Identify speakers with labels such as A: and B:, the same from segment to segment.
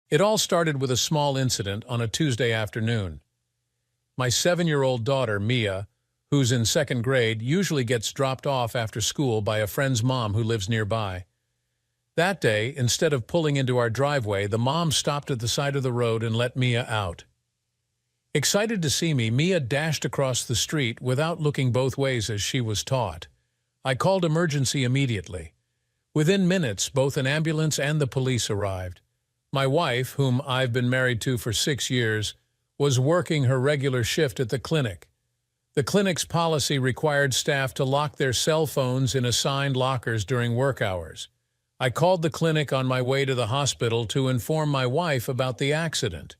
A: It all started with a small incident on a Tuesday afternoon. My 7-year-old daughter, Mia, who's in second grade, usually gets dropped off after school by a friend's mom who lives nearby. That day, instead of pulling into our driveway, the mom stopped at the side of the road and let Mia out. Excited to see me, Mia dashed across the street without looking both ways as she was taught. I called emergency immediately. Within minutes, both an ambulance and the police arrived. My wife, whom I've been married to for 6 years, was working her regular shift at the clinic. The clinic's policy required staff to lock their cell phones in assigned lockers during work hours. I called the clinic on my way to the hospital to inform my wife about the accident.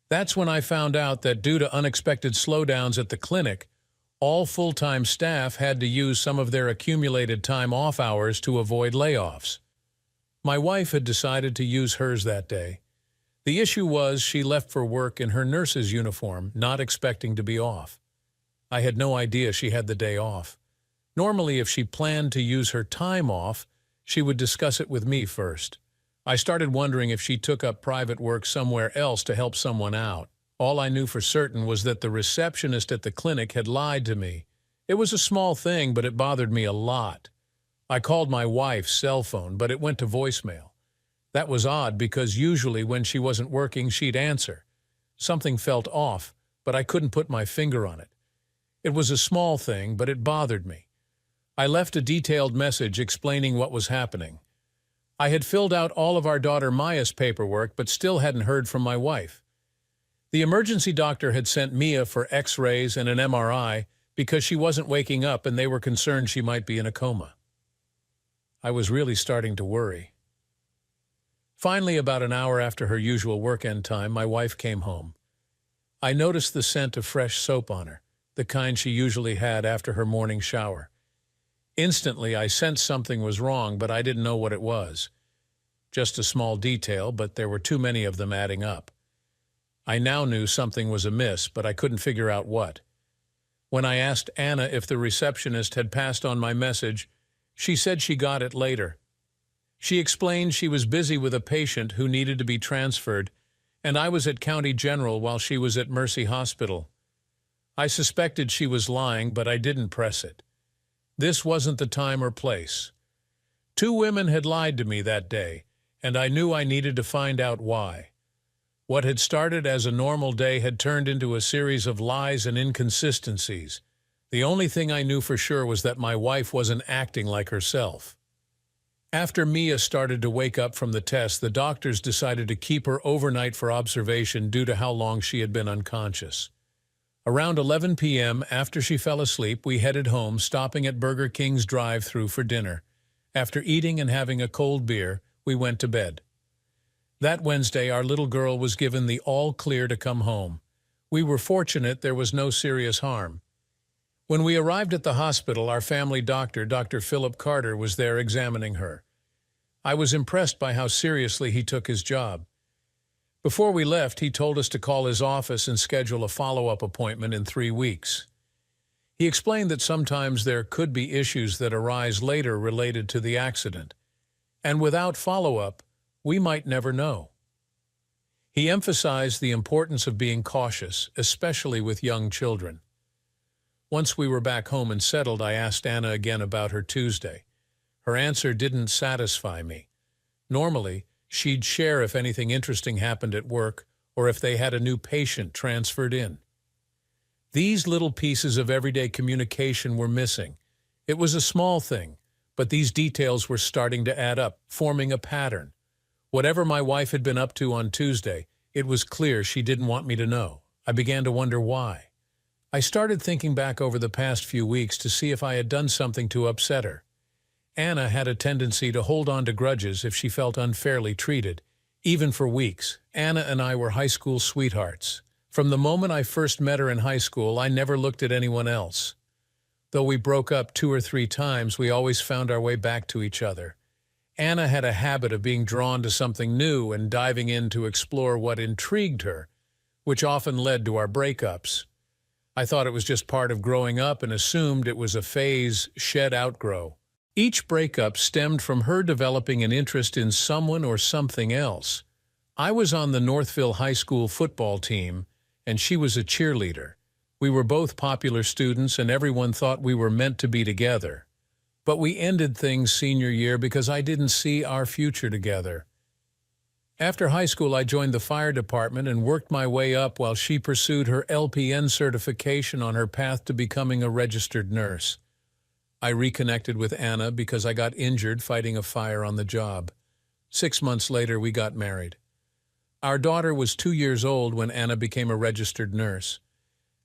A: That's when I found out that due to unexpected slowdowns at the clinic, all full-time staff had to use some of their accumulated time-off hours to avoid layoffs. My wife had decided to use hers that day. The issue was she left for work in her nurse's uniform, not expecting to be off. I had no idea she had the day off. Normally, if she planned to use her time off, she would discuss it with me first. I started wondering if she took up private work somewhere else to help someone out. All I knew for certain was that the receptionist at the clinic had lied to me. It was a small thing, but it bothered me a lot. I called my wife's cell phone, but it went to voicemail. That was odd because usually when she wasn't working, she'd answer. Something felt off, but I couldn't put my finger on it. It was a small thing, but it bothered me. I left a detailed message explaining what was happening. I had filled out all of our daughter Maya's paperwork, but still hadn't heard from my wife. The emergency doctor had sent Mia for X-rays and an MRI because she wasn't waking up and they were concerned she might be in a coma. I was really starting to worry. Finally, about an hour after her usual work-end time, my wife came home. I noticed the scent of fresh soap on her, the kind she usually had after her morning shower. Instantly, I sensed something was wrong, but I didn't know what it was. Just a small detail, but there were too many of them adding up. I now knew something was amiss, but I couldn't figure out what. When I asked Anna if the receptionist had passed on my message, she said she got it later. She explained she was busy with a patient who needed to be transferred, and I was at County General while she was at Mercy Hospital. I suspected she was lying, but I didn't press it. This wasn't the time or place. 2 women had lied to me that day, and I knew I needed to find out why. What had started as a normal day had turned into a series of lies and inconsistencies. The only thing I knew for sure was that my wife wasn't acting like herself. After Mia started to wake up from the test, the doctors decided to keep her overnight for observation due to how long she had been unconscious. Around 11 p.m., after she fell asleep, we headed home, stopping at Burger King's drive-thru for dinner. After eating and having a cold beer, we went to bed. That Wednesday, our little girl was given the all-clear to come home. We were fortunate there was no serious harm. When we arrived at the hospital, our family doctor, Dr. Philip Carter, was there examining her. I was impressed by how seriously he took his job. Before we left, he told us to call his office and schedule a follow-up appointment in 3 weeks. He explained that sometimes there could be issues that arise later related to the accident, and without follow-up, we might never know. He emphasized the importance of being cautious, especially with young children. Once we were back home and settled, I asked Anna again about her Tuesday. Her answer didn't satisfy me. Normally, she'd share if anything interesting happened at work or if they had a new patient transferred in. These little pieces of everyday communication were missing. It was a small thing, but these details were starting to add up, forming a pattern. Whatever my wife had been up to on Tuesday, it was clear she didn't want me to know. I began to wonder why. I started thinking back over the past few weeks to see if I had done something to upset her. Anna had a tendency to hold on to grudges if she felt unfairly treated, even for weeks. Anna and I were high school sweethearts. From the moment I first met her in high school, I never looked at anyone else. Though we broke up 2 or 3 times, we always found our way back to each other. Anna had a habit of being drawn to something new and diving in to explore what intrigued her, which often led to our breakups. I thought it was just part of growing up and assumed it was a phase she'd outgrow. Each breakup stemmed from her developing an interest in someone or something else. I was on the Northville High School football team, and she was a cheerleader. We were both popular students, and everyone thought we were meant to be together. But we ended things senior year because I didn't see our future together. After high school, I joined the fire department and worked my way up while she pursued her LPN certification on her path to becoming a registered nurse. I reconnected with Anna because I got injured fighting a fire on the job. 6 months later, we got married. Our daughter was 2 years old when Anna became a registered nurse.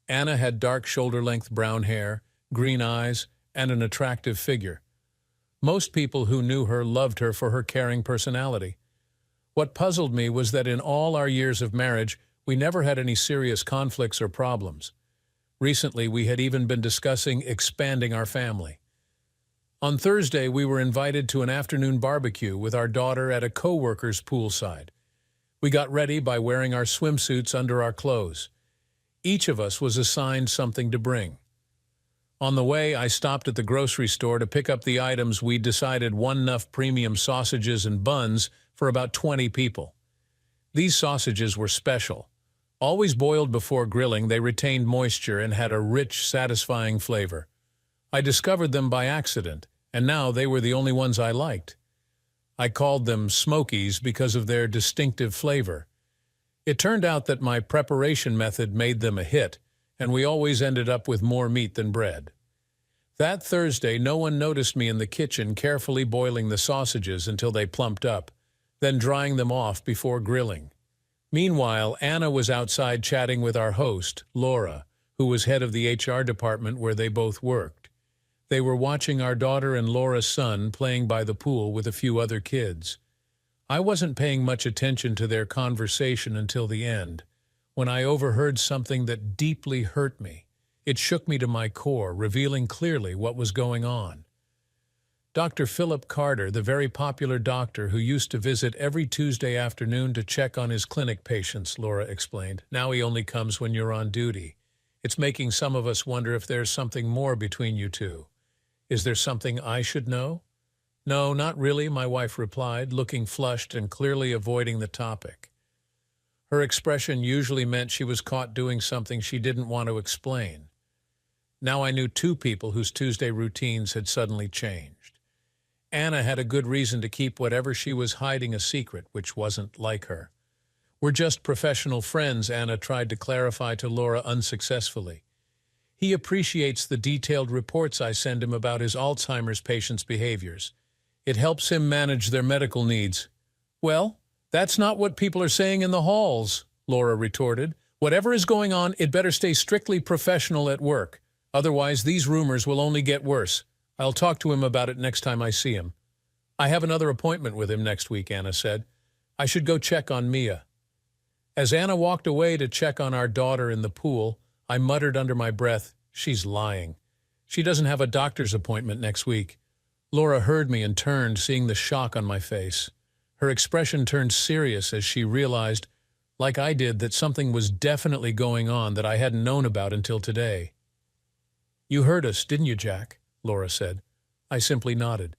A: Anna had dark shoulder-length brown hair, green eyes, and an attractive figure. Most people who knew her loved her for her caring personality. What puzzled me was that in all our years of marriage, we never had any serious conflicts or problems. Recently, we had even been discussing expanding our family. On Thursday, we were invited to an afternoon barbecue with our daughter at a co-worker's poolside. We got ready by wearing our swimsuits under our clothes. Each of us was assigned something to bring. On the way, I stopped at the grocery store to pick up the items we'd decided one enough premium sausages and buns for about 20 people. These sausages were special. Always boiled before grilling, they retained moisture and had a rich, satisfying flavor. I discovered them by accident, and now they were the only ones I liked. I called them Smokies because of their distinctive flavor. It turned out that my preparation method made them a hit, and we always ended up with more meat than bread. That Thursday, no one noticed me in the kitchen carefully boiling the sausages until they plumped up, then drying them off before grilling. Meanwhile, Anna was outside chatting with our host, Laura, who was head of the HR department where they both worked. They were watching our daughter and Laura's son playing by the pool with a few other kids. I wasn't paying much attention to their conversation until the end, when I overheard something that deeply hurt me. It shook me to my core, revealing clearly what was going on. Dr. Philip Carter, the very popular doctor who used to visit every Tuesday afternoon to check on his clinic patients, Laura explained. Now he only comes when you're on duty. It's making some of us wonder if there's something more between you two. Is there something I should know? No, not really, my wife replied, looking flushed and clearly avoiding the topic. Her expression usually meant she was caught doing something she didn't want to explain. Now I knew two people whose Tuesday routines had suddenly changed. Anna had a good reason to keep whatever she was hiding a secret, which wasn't like her. We're just professional friends, Anna tried to clarify to Laura unsuccessfully. He appreciates the detailed reports I send him about his Alzheimer's patients' behaviors. It helps him manage their medical needs. Well, that's not what people are saying in the halls, Laura retorted. Whatever is going on, it better stay strictly professional at work. Otherwise, these rumors will only get worse. I'll talk to him about it next time I see him. I have another appointment with him next week, Anna said. I should go check on Mia. As Anna walked away to check on our daughter in the pool, I muttered under my breath, she's lying. She doesn't have a doctor's appointment next week. Laura heard me and turned, seeing the shock on my face. Her expression turned serious as she realized, like I did, that something was definitely going on that I hadn't known about until today. You heard us, didn't you, Jack? Laura said. I simply nodded.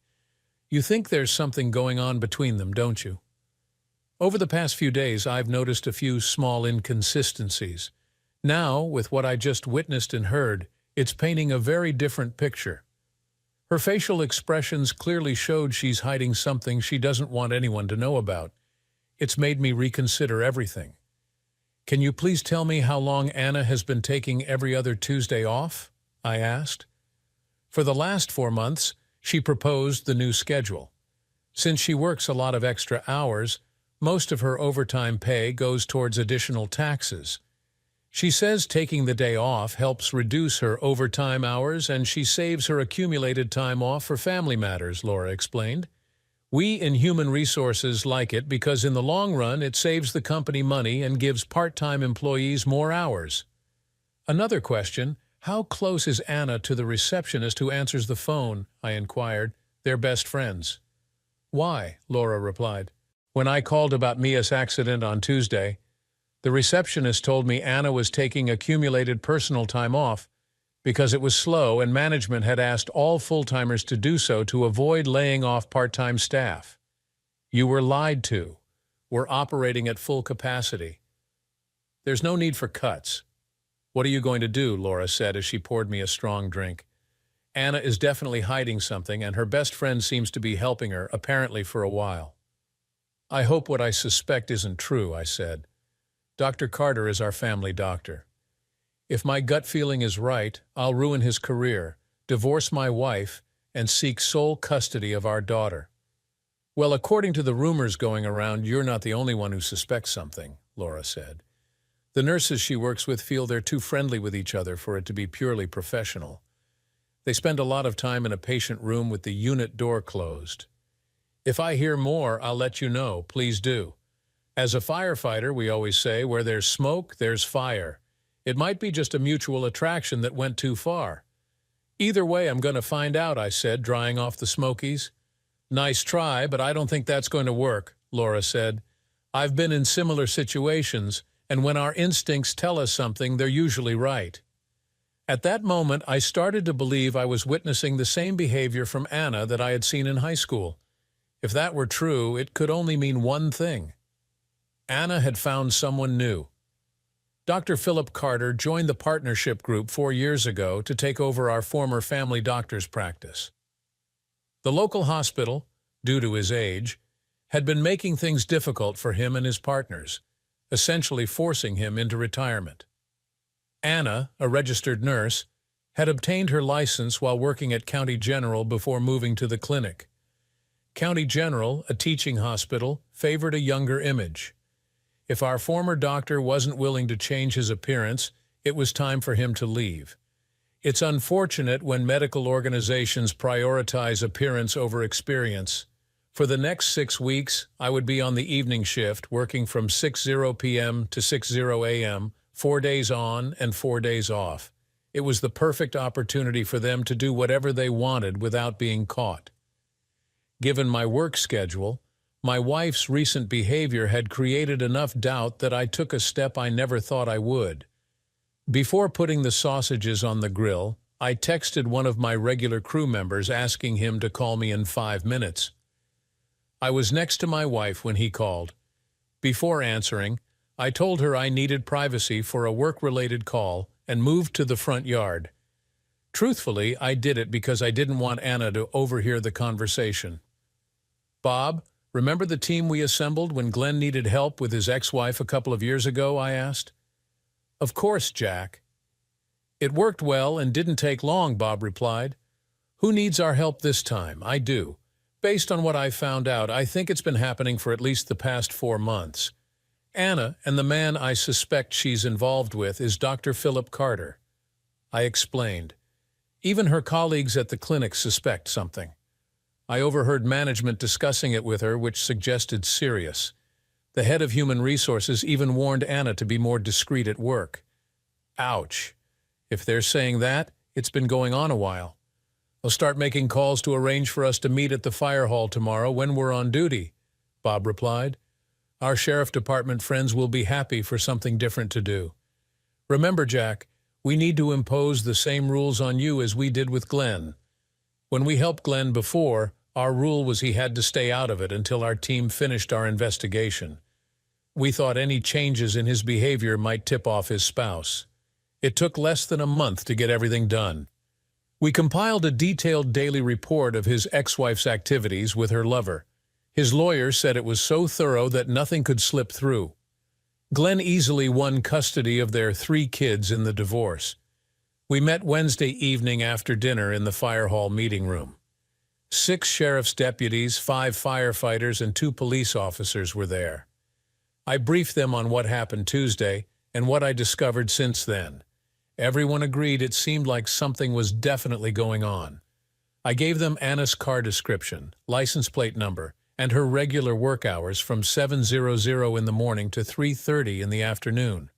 A: You think there's something going on between them, don't you? Over the past few days, I've noticed a few small inconsistencies. Now, with what I just witnessed and heard, it's painting a very different picture. Her facial expressions clearly showed she's hiding something she doesn't want anyone to know about. It's made me reconsider everything. Can you please tell me how long Anna has been taking every other Tuesday off? I asked. For the last 4 months, she proposed the new schedule. Since she works a lot of extra hours, most of her overtime pay goes towards additional taxes. She says taking the day off helps reduce her overtime hours and she saves her accumulated time off for family matters, Laura explained. We in Human Resources like it because in the long run it saves the company money and gives part-time employees more hours. Another question, how close is Anna to the receptionist who answers the phone? I inquired. They're best friends. Why? Laura replied. When I called about Mia's accident on Tuesday, the receptionist told me Anna was taking accumulated personal time off because it was slow and management had asked all full-timers to do so to avoid laying off part-time staff. You were lied to. We're operating at full capacity. There's no need for cuts. What are you going to do? Laura said as she poured me a strong drink. Anna is definitely hiding something, and her best friend seems to be helping her, apparently for a while. I hope what I suspect isn't true, I said. Dr. Carter is our family doctor. If my gut feeling is right, I'll ruin his career, divorce my wife, and seek sole custody of our daughter. Well, according to the rumors going around, you're not the only one who suspects something, Laura said. The nurses she works with feel they're too friendly with each other for it to be purely professional. They spend a lot of time in a patient room with the unit door closed. If I hear more, I'll let you know. Please do. As a firefighter, we always say, where there's smoke, there's fire. It might be just a mutual attraction that went too far. Either way, I'm going to find out, I said, drying off the smokies. Nice try, but I don't think that's going to work, Laura said. I've been in similar situations, and when our instincts tell us something, they're usually right. At that moment, I started to believe I was witnessing the same behavior from Anna that I had seen in high school. If that were true, it could only mean one thing. Anna had found someone new. Dr. Philip Carter joined the partnership group 4 years ago to take over our former family doctor's practice. The local hospital, due to his age, had been making things difficult for him and his partners, essentially forcing him into retirement. Anna, a registered nurse, had obtained her license while working at County General before moving to the clinic. County General, a teaching hospital, favored a younger image. If our former doctor wasn't willing to change his appearance, it was time for him to leave. It's unfortunate when medical organizations prioritize appearance over experience. For the next 6 weeks, I would be on the evening shift, working from 6:00 p.m. to 6:00 a.m., 4 days on and 4 days off. It was the perfect opportunity for them to do whatever they wanted without being caught. Given my work schedule, my wife's recent behavior had created enough doubt that I took a step I never thought I would. Before putting the sausages on the grill, I texted one of my regular crew members asking him to call me in 5 minutes. I was next to my wife when he called. Before answering, I told her I needed privacy for a work-related call and moved to the front yard. Truthfully, I did it because I didn't want Anna to overhear the conversation. "Bob, remember the team we assembled when Glenn needed help with his ex-wife a couple of years ago?" I asked. "Of course, Jack." "It worked well and didn't take long," Bob replied. "Who needs our help this time? I do. Based on what I found out, I think it's been happening for at least the past 4 months. Anna, and the man I suspect she's involved with, is Dr. Philip Carter." I explained. Even her colleagues at the clinic suspect something. I overheard management discussing it with her, which suggested serious. The head of human resources even warned Anna to be more discreet at work. Ouch. If they're saying that, it's been going on a while. "I'll start making calls to arrange for us to meet at the fire hall tomorrow when we're on duty," Bob replied. "Our sheriff department friends will be happy for something different to do. Remember, Jack, we need to impose the same rules on you as we did with Glenn. When we helped Glenn before, our rule was he had to stay out of it until our team finished our investigation. We thought any changes in his behavior might tip off his spouse. It took less than a month to get everything done. We compiled a detailed daily report of his ex-wife's activities with her lover. His lawyer said it was so thorough that nothing could slip through. Glenn easily won custody of their 3 kids in the divorce. We met Wednesday evening after dinner in the fire hall meeting room. 6 sheriff's deputies, 5 firefighters, and 2 police officers were there. I briefed them on what happened Tuesday and what I discovered since then. Everyone agreed it seemed like something was definitely going on. I gave them Anna's car description, license plate number, and her regular work hours from 7:00 in the morning to 3:30 in the afternoon.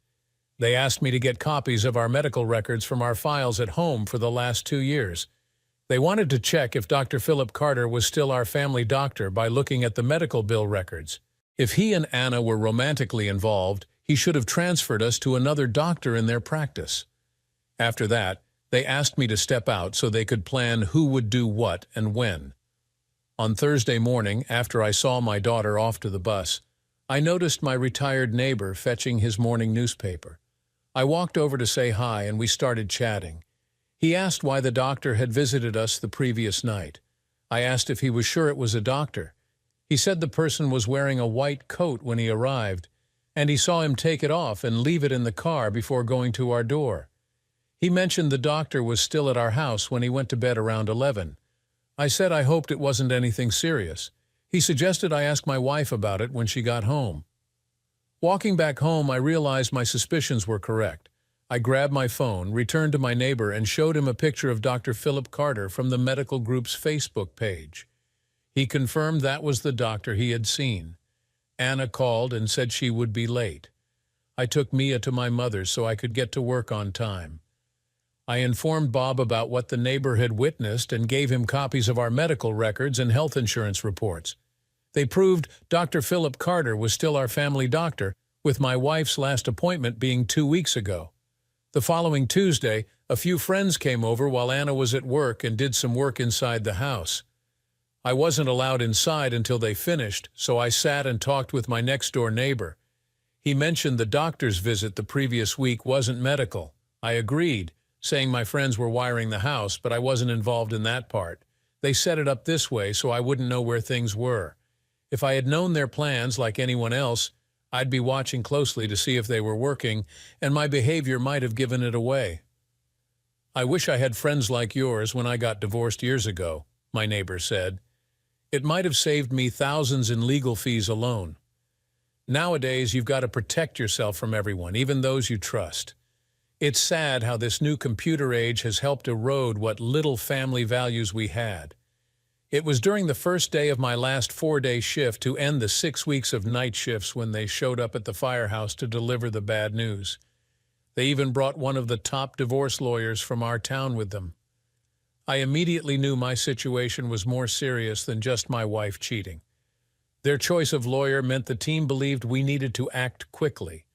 A: They asked me to get copies of our medical records from our files at home for the last 2 years. They wanted to check if Dr. Philip Carter was still our family doctor by looking at the medical bill records. If he and Anna were romantically involved, he should have transferred us to another doctor in their practice. After that, they asked me to step out so they could plan who would do what and when. On Thursday morning, after I saw my daughter off to the bus, I noticed my retired neighbor fetching his morning newspaper. I walked over to say hi and we started chatting. He asked why the doctor had visited us the previous night. I asked if he was sure it was a doctor. He said the person was wearing a white coat when he arrived, and he saw him take it off and leave it in the car before going to our door. He mentioned the doctor was still at our house when he went to bed around 11. I said I hoped it wasn't anything serious. He suggested I ask my wife about it when she got home. Walking back home, I realized my suspicions were correct. I grabbed my phone, returned to my neighbor, and showed him a picture of Dr. Philip Carter from the medical group's Facebook page. He confirmed that was the doctor he had seen. Anna called and said she would be late. I took Mia to my mother's so I could get to work on time. I informed Bob about what the neighbor had witnessed and gave him copies of our medical records and health insurance reports. They proved Dr. Philip Carter was still our family doctor, with my wife's last appointment being 2 weeks ago. The following Tuesday, a few friends came over while Anna was at work and did some work inside the house. I wasn't allowed inside until they finished, so I sat and talked with my next-door neighbor. He mentioned the doctor's visit the previous week wasn't medical. I agreed, saying my friends were wiring the house, but I wasn't involved in that part. They set it up this way so I wouldn't know where things were. If I had known their plans like anyone else, I'd be watching closely to see if they were working, and my behavior might have given it away. I wish I had friends like yours when I got divorced years ago, my neighbor said. It might have saved me thousands in legal fees alone. Nowadays, you've got to protect yourself from everyone, even those you trust. It's sad how this new computer age has helped erode what little family values we had. It was during the first day of my last 4-day shift to end the 6 weeks of night shifts when they showed up at the firehouse to deliver the bad news. They even brought one of the top divorce lawyers from our town with them. I immediately knew my situation was more serious than just my wife cheating. Their choice of lawyer meant the team believed we needed to act quickly.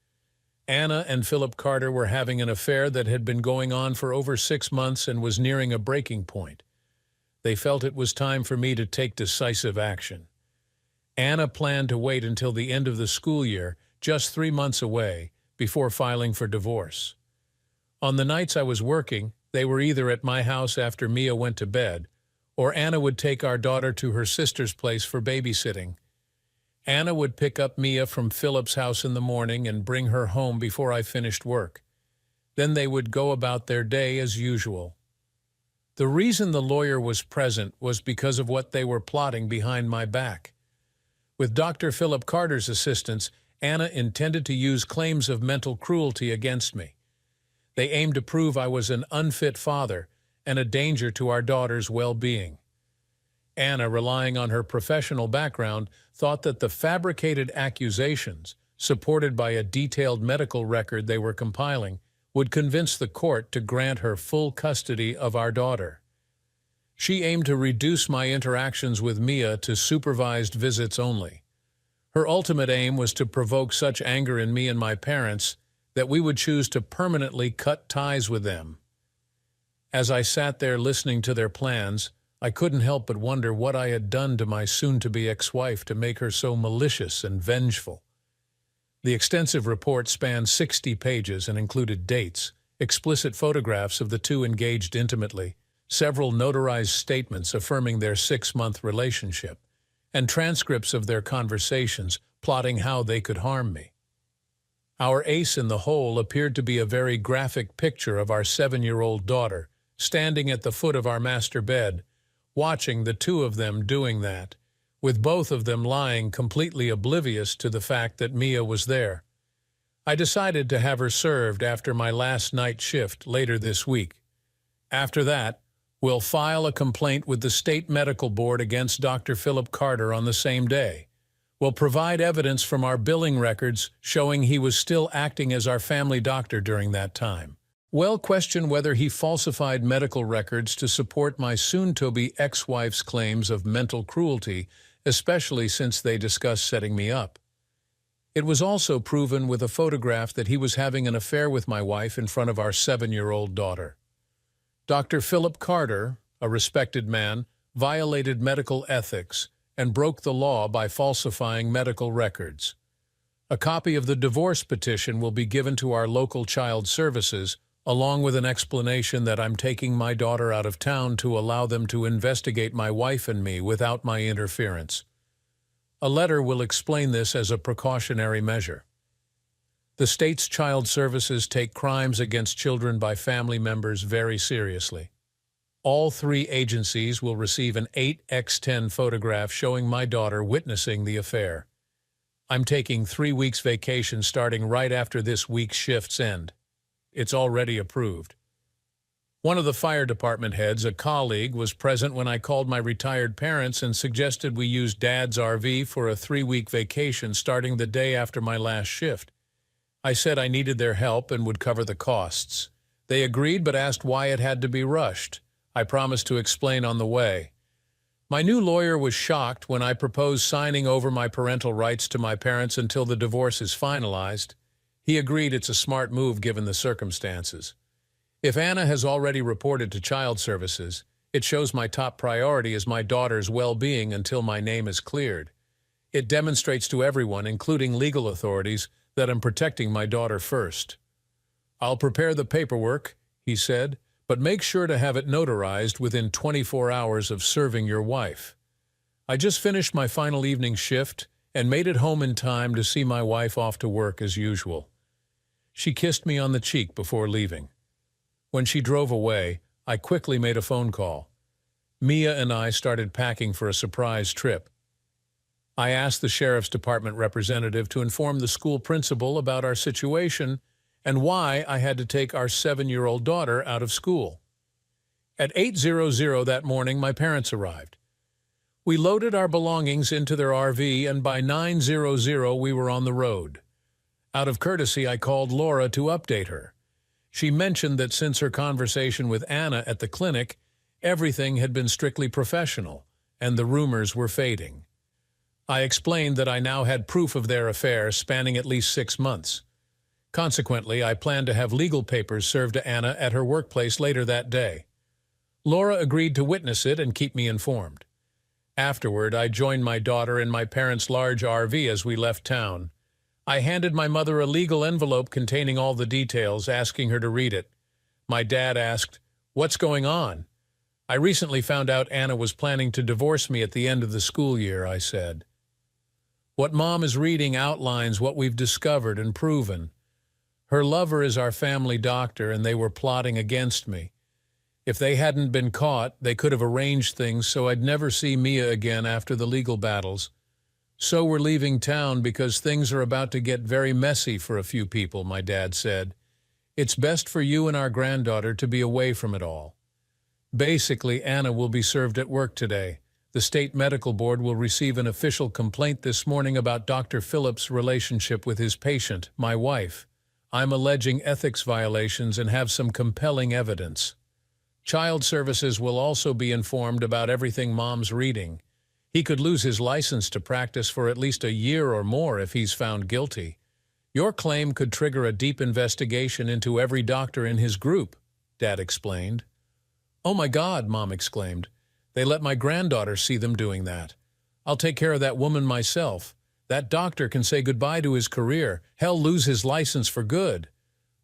A: Anna and Philip Carter were having an affair that had been going on for over 6 months and was nearing a breaking point. They felt it was time for me to take decisive action. Anna planned to wait until the end of the school year, just 3 months away, before filing for divorce. On the nights I was working, they were either at my house after Mia went to bed, or Anna would take our daughter to her sister's place for babysitting. Anna would pick up Mia from Philip's house in the morning and bring her home before I finished work. Then they would go about their day as usual. The reason the lawyer was present was because of what they were plotting behind my back. With Dr. Philip Carter's assistance, Anna intended to use claims of mental cruelty against me. They aimed to prove I was an unfit father and a danger to our daughter's well-being. Anna, relying on her professional background, thought that the fabricated accusations, supported by a detailed medical record they were compiling, would convince the court to grant her full custody of our daughter. She aimed to reduce my interactions with Mia to supervised visits only. Her ultimate aim was to provoke such anger in me and my parents that we would choose to permanently cut ties with them. As I sat there listening to their plans, I couldn't help but wonder what I had done to my soon-to-be ex-wife to make her so malicious and vengeful. The extensive report spanned 60 pages and included dates, explicit photographs of the two engaged intimately, several notarized statements affirming their 6-month relationship, and transcripts of their conversations plotting how they could harm me. Our ace in the hole appeared to be a very graphic picture of our 7-year-old daughter, standing at the foot of our master bed, watching the two of them doing that, with both of them lying completely oblivious to the fact that Mia was there. I decided to have her served after my last night shift later this week. After that, we'll file a complaint with the State Medical Board against Dr. Philip Carter on the same day. We'll provide evidence from our billing records showing he was still acting as our family doctor during that time. We'll question whether he falsified medical records to support my soon-to-be ex-wife's claims of mental cruelty, especially since they discussed setting me up. It was also proven with a photograph that he was having an affair with my wife in front of our 7-year-old daughter. Dr. Philip Carter, a respected man, violated medical ethics and broke the law by falsifying medical records. A copy of the divorce petition will be given to our local child services, along with an explanation that I'm taking my daughter out of town to allow them to investigate my wife and me without my interference. A letter will explain this as a precautionary measure. The state's child services take crimes against children by family members very seriously. All three agencies will receive an 8x10 photograph showing my daughter witnessing the affair. I'm taking 3 weeks vacation starting right after this week's shifts end. It's already approved. One of the fire department heads, a colleague, was present when I called my retired parents and suggested we use Dad's RV for a 3-week vacation starting the day after my last shift. I said I needed their help and would cover the costs. They agreed but asked why it had to be rushed. I promised to explain on the way. My new lawyer was shocked when I proposed signing over my parental rights to my parents until the divorce is finalized. He agreed it's a smart move given the circumstances. If Anna has already reported to child services, it shows my top priority is my daughter's well-being until my name is cleared. It demonstrates to everyone, including legal authorities, that I'm protecting my daughter first. I'll prepare the paperwork, he said, but make sure to have it notarized within 24 hours of serving your wife. I just finished my final evening shift and made it home in time to see my wife off to work as usual. She kissed me on the cheek before leaving. When she drove away, I quickly made a phone call. Mia and I started packing for a surprise trip. I asked the Sheriff's Department representative to inform the school principal about our situation and why I had to take our 7-year-old daughter out of school. At 8:00 that morning, my parents arrived. We loaded our belongings into their RV, and by 9:00 we were on the road. Out of courtesy, I called Laura to update her. She mentioned that since her conversation with Anna at the clinic, everything had been strictly professional, and the rumors were fading. I explained that I now had proof of their affair spanning at least 6 months. Consequently, I planned to have legal papers served to Anna at her workplace later that day. Laura agreed to witness it and keep me informed. Afterward, I joined my daughter in my parents' large RV as we left town. I handed my mother a legal envelope containing all the details, asking her to read it. My dad asked, "What's going on?" "I recently found out Anna was planning to divorce me at the end of the school year," I said. What Mom is reading outlines what we've discovered and proven. Her lover is our family doctor, and they were plotting against me. If they hadn't been caught, they could have arranged things so I'd never see Mia again after the legal battles. "So we're leaving town because things are about to get very messy for a few people," my dad said. "It's best for you and our granddaughter to be away from it all." Basically, Anna will be served at work today. The state medical board will receive an official complaint this morning about Dr. Phillips' relationship with his patient, my wife. I'm alleging ethics violations and have some compelling evidence. Child Services will also be informed about everything Mom's reading. He could lose his license to practice for at least a year or more if he's found guilty. Your claim could trigger a deep investigation into every doctor in his group, Dad explained. "Oh my God," Mom exclaimed. "They let my granddaughter see them doing that. I'll take care of that woman myself. That doctor can say goodbye to his career, hell, lose his license for good.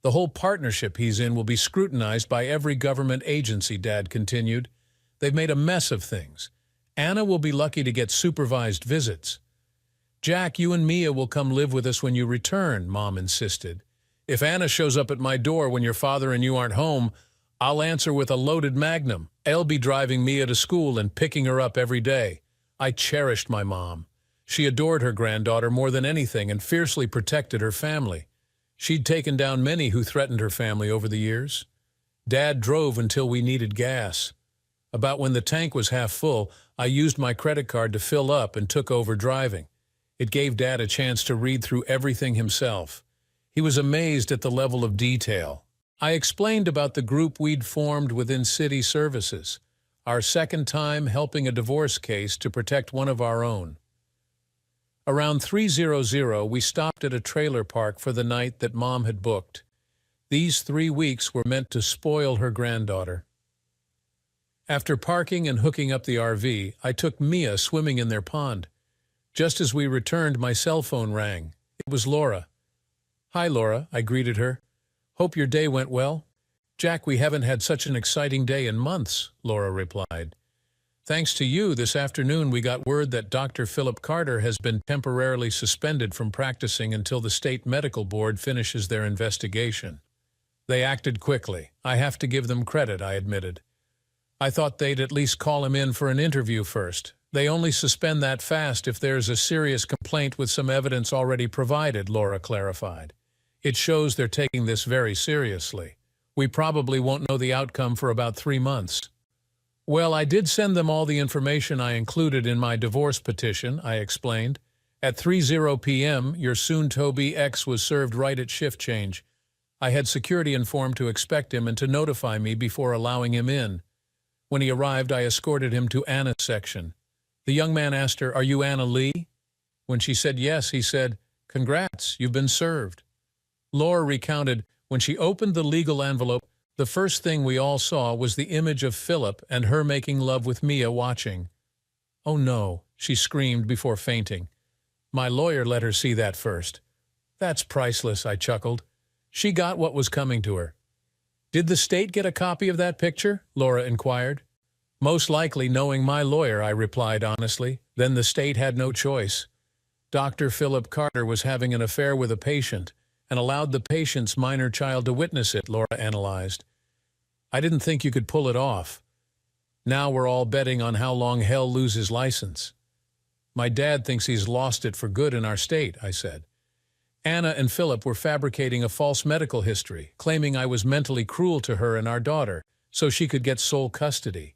A: The whole partnership he's in will be scrutinized by every government agency," Dad continued. "They've made a mess of things. Anna will be lucky to get supervised visits." "Jack, you and Mia will come live with us when you return," Mom insisted. "If Anna shows up at my door when your father and you aren't home, I'll answer with a loaded Magnum. I'll be driving Mia to school and picking her up every day." I cherished my mom. She adored her granddaughter more than anything and fiercely protected her family. She'd taken down many who threatened her family over the years. Dad drove until we needed gas. About when the tank was half full, I used my credit card to fill up and took over driving. It gave Dad a chance to read through everything himself. He was amazed at the level of detail. I explained about the group we'd formed within city services, our second time helping a divorce case to protect one of our own. Around 3:00, we stopped at a trailer park for the night that Mom had booked. These 3 weeks were meant to spoil her granddaughter. After parking and hooking up the RV, I took Mia swimming in their pond. Just as we returned, my cell phone rang. It was Laura. "Hi, Laura," I greeted her. "Hope your day went well." "Jack, we haven't had such an exciting day in months," Laura replied. "Thanks to you, this afternoon we got word that Dr. Philip Carter has been temporarily suspended from practicing until the state medical board finishes their investigation." They acted quickly. I have to give them credit, I admitted. "I thought they'd at least call him in for an interview first. They only suspend that fast if there's a serious complaint with some evidence already provided," Laura clarified. "It shows they're taking this very seriously. We probably won't know the outcome for about 3 months." "Well, I did send them all the information I included in my divorce petition," I explained. "At 3:00 p.m., your soon-to-be ex was served right at shift change. I had security informed to expect him and to notify me before allowing him in. When he arrived, I escorted him to Anna's section. The young man asked her, 'Are you Anna Lee?' When she said yes, he said, 'Congrats, you've been served.'" Laura recounted, "When she opened the legal envelope, the first thing we all saw was the image of Philip and her making love with Mia watching. 'Oh no,' she screamed before fainting. My lawyer let her see that first." "That's priceless," I chuckled. "She got what was coming to her." "Did the state get a copy of that picture?" Laura inquired. "Most likely, knowing my lawyer," I replied honestly. "Then the state had no choice. Dr. Philip Carter was having an affair with a patient and allowed the patient's minor child to witness it," Laura analyzed. "I didn't think you could pull it off. Now we're all betting on how long hell loses license." "My dad thinks he's lost it for good in our state," I said. "Anna and Philip were fabricating a false medical history, claiming I was mentally cruel to her and our daughter, so she could get sole custody.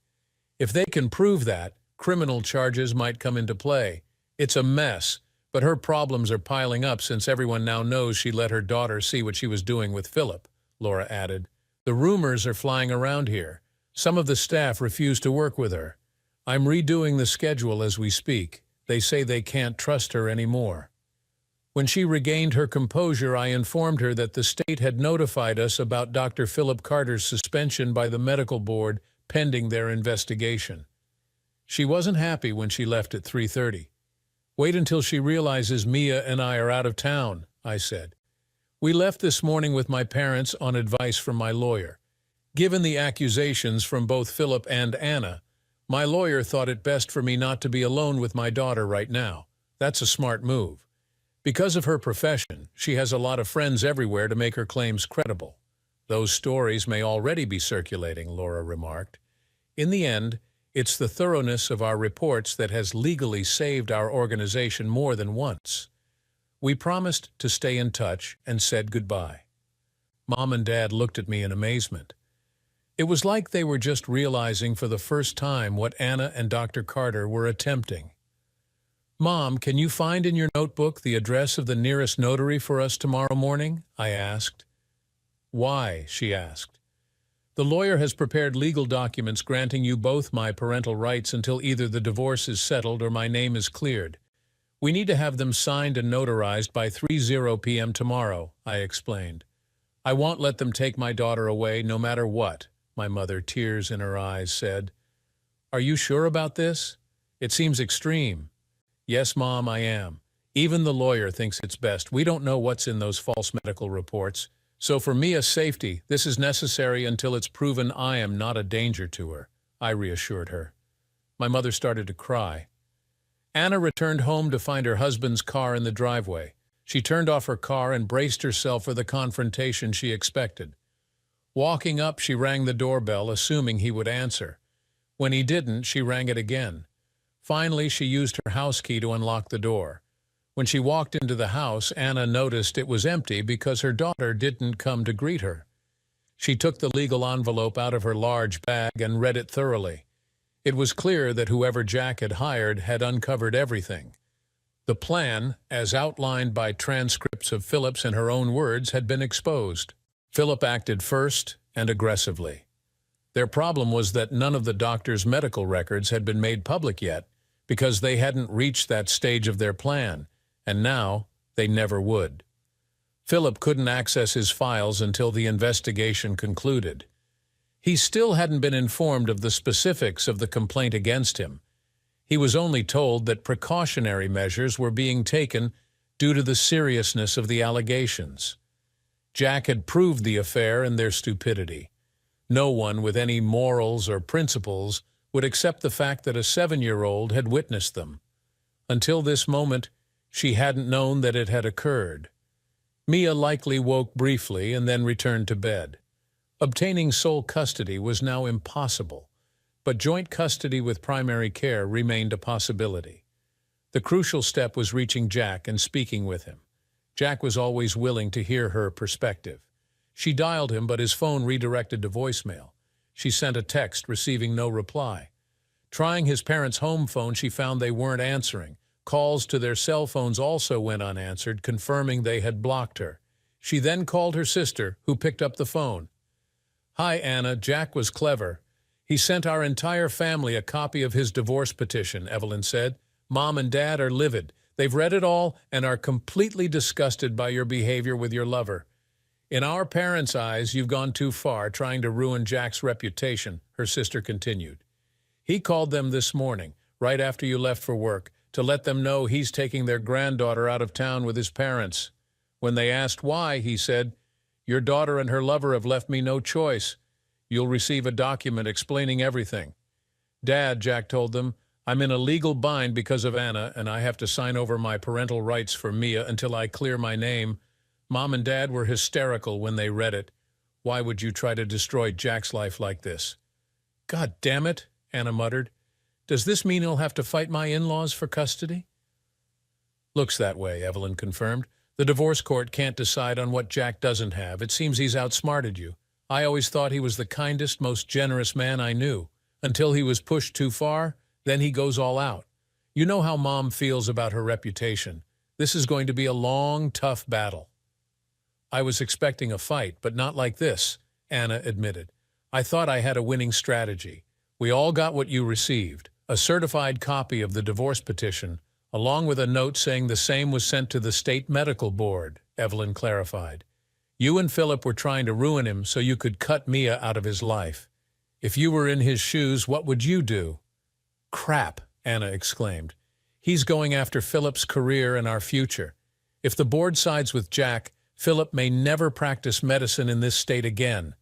A: If they can prove that, criminal charges might come into play. It's a mess, but her problems are piling up since everyone now knows she let her daughter see what she was doing with Philip," Laura added. "The rumors are flying around here. Some of the staff refuse to work with her. I'm redoing the schedule as we speak. They say they can't trust her anymore." When she regained her composure, I informed her that the state had notified us about Dr. Philip Carter's suspension by the medical board pending their investigation. She wasn't happy when she left at 3:30. "Wait until she realizes Mia and I are out of town," I said. "We left this morning with my parents on advice from my lawyer. Given the accusations from both Philip and Anna, my lawyer thought it best for me not to be alone with my daughter right now. That's a smart move. Because of her profession, she has a lot of friends everywhere to make her claims credible. Those stories may already be circulating," Laura remarked. "In the end, it's the thoroughness of our reports that has legally saved our organization more than once." We promised to stay in touch and said goodbye. Mom and Dad looked at me in amazement. It was like they were just realizing for the first time what Anna and Dr. Carter were attempting. "Mom, can you find in your notebook the address of the nearest notary for us tomorrow morning?" I asked. "Why?" she asked. "The lawyer has prepared legal documents granting you both my parental rights until either the divorce is settled or my name is cleared. We need to have them signed and notarized by 3:00 p.m. tomorrow," I explained. "I won't let them take my daughter away no matter what," my mother, tears in her eyes, said. "Are you sure about this? It seems extreme." "Yes, Mom, I am. Even the lawyer thinks it's best. We don't know what's in those false medical reports. So for Mia's safety, this is necessary until it's proven I am not a danger to her," I reassured her. My mother started to cry. Anna returned home to find her husband's car in the driveway. She turned off her car and braced herself for the confrontation she expected. Walking up, she rang the doorbell, assuming he would answer. When he didn't, she rang it again. Finally, she used her house key to unlock the door. When she walked into the house, Anna noticed it was empty because her daughter didn't come to greet her. She took the legal envelope out of her large bag and read it thoroughly. It was clear that whoever Jack had hired had uncovered everything. The plan, as outlined by transcripts of Philip's and her own words, had been exposed. Philip acted first and aggressively. Their problem was that none of the doctor's medical records had been made public yet, because they hadn't reached that stage of their plan, and now they never would. Philip couldn't access his files until the investigation concluded. He still hadn't been informed of the specifics of the complaint against him. He was only told that precautionary measures were being taken due to the seriousness of the allegations. Jack had proved the affair and their stupidity. No one with any morals or principles would accept the fact that a 7-year-old had witnessed them. Until this moment, she hadn't known that it had occurred. Mia likely woke briefly and then returned to bed. Obtaining sole custody was now impossible, but joint custody with primary care remained a possibility. The crucial step was reaching Jack and speaking with him. Jack was always willing to hear her perspective. She dialed him, but his phone redirected to voicemail. She sent a text, receiving no reply. Trying his parents' home phone, she found they weren't answering. Calls to their cell phones also went unanswered, confirming they had blocked her. She then called her sister, who picked up the phone. "Hi, Anna. Jack was clever. He sent our entire family a copy of his divorce petition," Evelyn said. "Mom and Dad are livid. They've read it all and are completely disgusted by your behavior with your lover. In our parents' eyes, you've gone too far, trying to ruin Jack's reputation," her sister continued. "He called them this morning, right after you left for work, to let them know he's taking their granddaughter out of town with his parents. When they asked why, he said, 'Your daughter and her lover have left me no choice. You'll receive a document explaining everything.' Dad," Jack told them, "I'm in a legal bind because of Anna, and I have to sign over my parental rights for Mia until I clear my name. Mom and Dad were hysterical when they read it. Why would you try to destroy Jack's life like this?" "God damn it," Anna muttered. "Does this mean he'll have to fight my in-laws for custody?" "Looks that way," Evelyn confirmed. "The divorce court can't decide on what Jack doesn't have. It seems he's outsmarted you. I always thought he was the kindest, most generous man I knew. Until he was pushed too far, then he goes all out. You know how Mom feels about her reputation. This is going to be a long, tough battle." "I was expecting a fight, but not like this," Anna admitted. "I thought I had a winning strategy. We all got what you received, a certified copy of the divorce petition, along with a note saying the same was sent to the state medical board," Evelyn clarified. "You and Philip were trying to ruin him so you could cut Mia out of his life. If you were in his shoes, what would you do?" "Crap," Anna exclaimed. "He's going after Philip's career and our future. If the board sides with Jack, Philip may never practice medicine in this state again."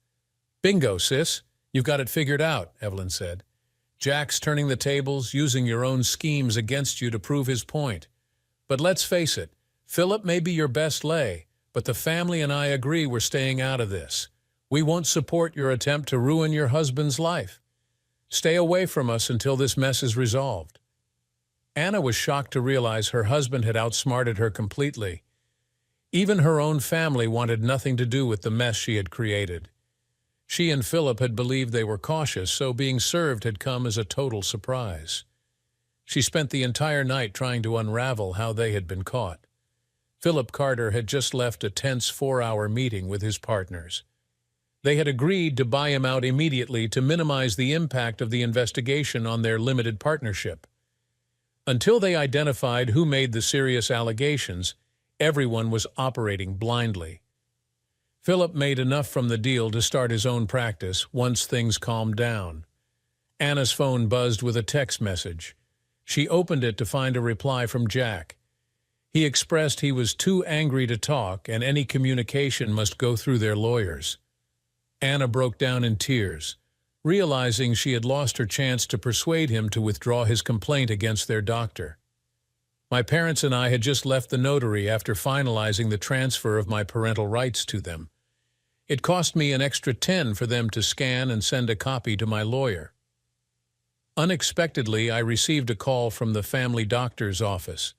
A: "Bingo, sis. You've got it figured out," Evelyn said. "Jack's turning the tables, using your own schemes against you to prove his point. But let's face it, Philip may be your best lay, but the family and I agree we're staying out of this. We won't support your attempt to ruin your husband's life. Stay away from us until this mess is resolved." Anna was shocked to realize her husband had outsmarted her completely. Even her own family wanted nothing to do with the mess she had created. She and Philip had believed they were cautious, so being served had come as a total surprise. She spent the entire night trying to unravel how they had been caught. Philip Carter had just left a tense 4-hour meeting with his partners. They had agreed to buy him out immediately to minimize the impact of the investigation on their limited partnership. Until they identified who made the serious allegations, everyone was operating blindly. Philip made enough from the deal to start his own practice once things calmed down. Anna's phone buzzed with a text message. She opened it to find a reply from Jack. He expressed he was too angry to talk and any communication must go through their lawyers. Anna broke down in tears, realizing she had lost her chance to persuade him to withdraw his complaint against their doctor. "My parents and I had just left the notary after finalizing the transfer of my parental rights to them. It cost me an extra $10 for them to scan and send a copy to my lawyer. Unexpectedly, I received a call from the family doctor's office.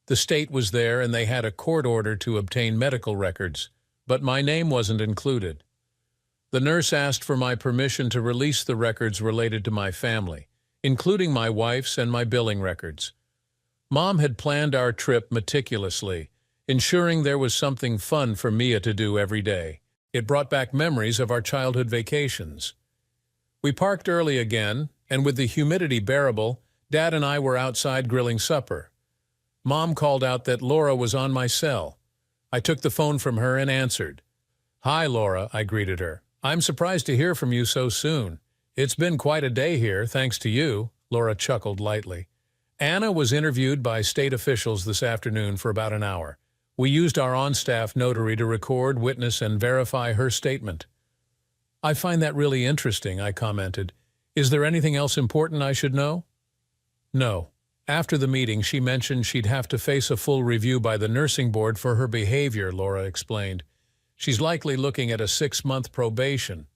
A: The state was there and they had a court order to obtain medical records, but my name wasn't included. The nurse asked for my permission to release the records related to my family, including my wife's and my billing records. Mom had planned our trip meticulously, ensuring there was something fun for Mia to do every day. It brought back memories of our childhood vacations. We parked early again, and with the humidity bearable, Dad and I were outside grilling supper. Mom called out that Laura was on my cell. I took the phone from her and answered. "Hi, Laura," I greeted her. "I'm surprised to hear from you so soon. It's been quite a day here, thanks to you," Laura chuckled lightly. "Anna was interviewed by state officials this afternoon for about an hour. We used our on-staff notary to record, witness, and verify her statement. I find that really interesting, I commented. Is there anything else important I should know? No. After the meeting, she mentioned she'd have to face a full review by the nursing board for her behavior, Laura explained. She's likely looking at a 6-month probation.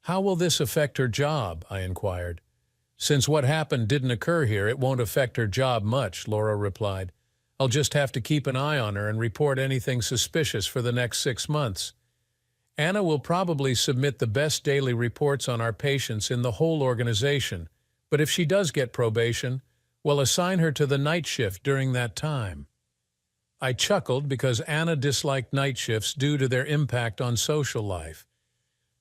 A: How will this affect her job? I inquired. Since what happened didn't occur here, it won't affect her job much, Laura replied. I'll just have to keep an eye on her and report anything suspicious for the next 6 months. Anna will probably submit the best daily reports on our patients in the whole organization, but if she does get probation, we'll assign her to the night shift during that time. I chuckled because Anna disliked night shifts due to their impact on social life.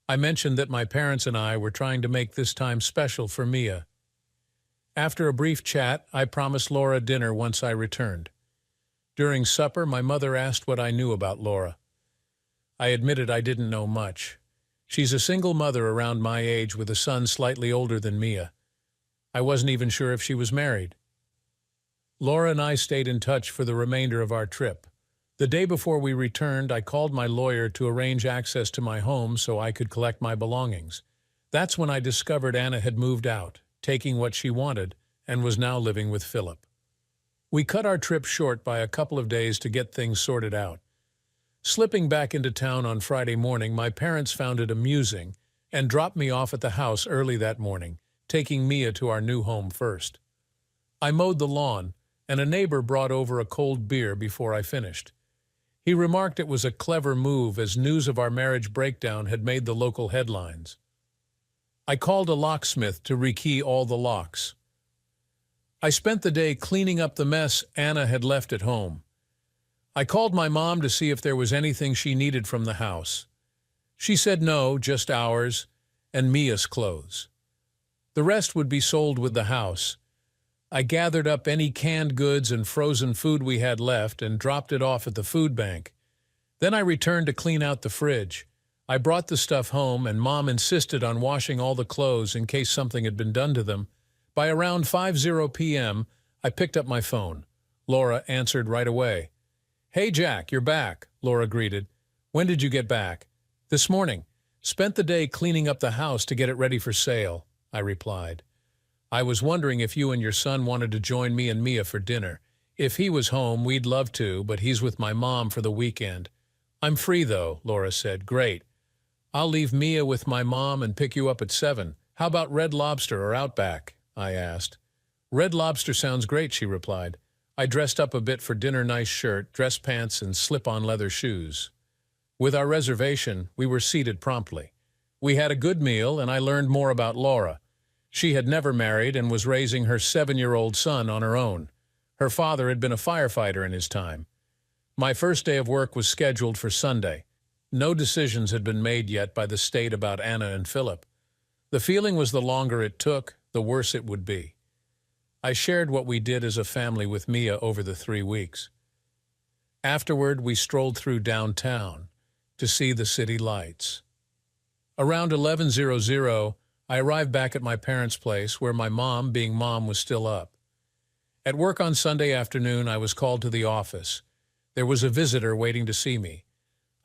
A: I mentioned that my parents and I were trying to make this time special for Mia. After a brief chat, I promised Laura dinner once I returned. During supper, my mother asked what I knew about Laura. I admitted I didn't know much. She's a single mother around my age with a son slightly older than Mia. I wasn't even sure if she was married. Laura and I stayed in touch for the remainder of our trip. The day before we returned, I called my lawyer to arrange access to my home so I could collect my belongings. That's when I discovered Anna had moved out, taking what she wanted, and was now living with Philip. We cut our trip short by a couple of days to get things sorted out. Slipping back into town on Friday morning, my parents found it amusing and dropped me off at the house early that morning, taking Mia to our new home first. I mowed the lawn, and a neighbor brought over a cold beer before I finished. He remarked it was a clever move as news of our marriage breakdown had made the local headlines. I called a locksmith to rekey all the locks. I spent the day cleaning up the mess Anna had left at home. I called my mom to see if there was anything she needed from the house. She said no, just ours and Mia's clothes. The rest would be sold with the house. I gathered up any canned goods and frozen food we had left and dropped it off at the food bank. Then I returned to clean out the fridge. I brought the stuff home, and Mom insisted on washing all the clothes in case something had been done to them. By around 5:00 p.m., I picked up my phone. Laura answered right away. "Hey, Jack, you're back," Laura greeted. "When did you get back?" "This morning. Spent the day cleaning up the house to get it ready for sale," I replied. "I was wondering if you and your son wanted to join me and Mia for dinner. If he was home, we'd love to, but he's with my mom for the weekend." "I'm free, though," Laura said. "Great. I'll leave Mia with my mom and pick you up at 7. How about Red Lobster or Outback?" I asked. "Red Lobster sounds great," she replied. I dressed up a bit for dinner, nice shirt, dress pants, and slip-on leather shoes. With our reservation, we were seated promptly. We had a good meal, and I learned more about Laura. She had never married and was raising her 7-year-old son on her own. Her father had been a firefighter in his time. My first day of work was scheduled for Sunday. No decisions had been made yet by the state about Anna and Philip. The feeling was the longer it took, the worse it would be. I shared what we did as a family with Mia over the 3 weeks. Afterward, we strolled through downtown to see the city lights. Around 11:00, I arrived back at my parents' place where my mom, being mom, was still up. At work on Sunday afternoon, I was called to the office. There was a visitor waiting to see me.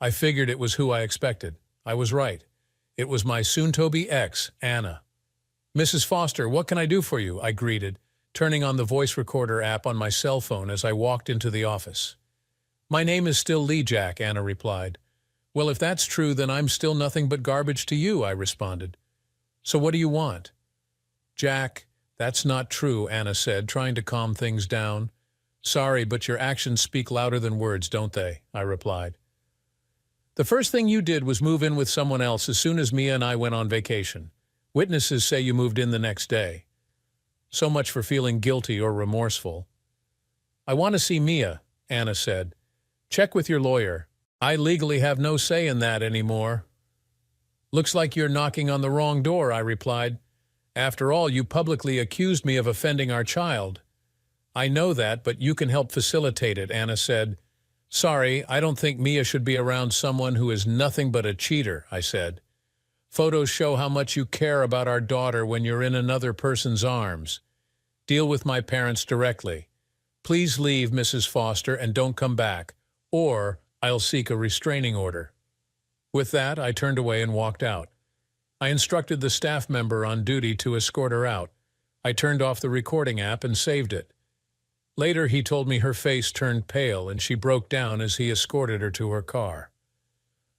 A: I figured it was who I expected. I was right. It was my soon-to-be ex, Anna. "Mrs. Foster, what can I do for you?" I greeted, turning on the voice recorder app on my cell phone as I walked into the office. "My name is still Lee, Jack," Anna replied. "Well, if that's true, then I'm still nothing but garbage to you," I responded. "So what do you want?" "Jack, that's not true," Anna said, trying to calm things down. "Sorry, but your actions speak louder than words, don't they?" I replied. "The first thing you did was move in with someone else as soon as Mia and I went on vacation. Witnesses say you moved in the next day. So much for feeling guilty or remorseful." "I want to see Mia," Anna said. "Check with your lawyer. I legally have no say in that anymore." "Looks like you're knocking on the wrong door," I replied. "After all, you publicly accused me of offending our child." "I know that, but you can help facilitate it," Anna said. "Sorry, I don't think Mia should be around someone who is nothing but a cheater," I said. "Photos show how much you care about our daughter when you're in another person's arms. Deal with my parents directly. Please leave, Mrs. Foster, and don't come back. or I'll seek a restraining order. With that, I turned away and walked out. I instructed the staff member on duty to escort her out. I turned off the recording app and saved it. Later, he told me her face turned pale and she broke down as he escorted her to her car.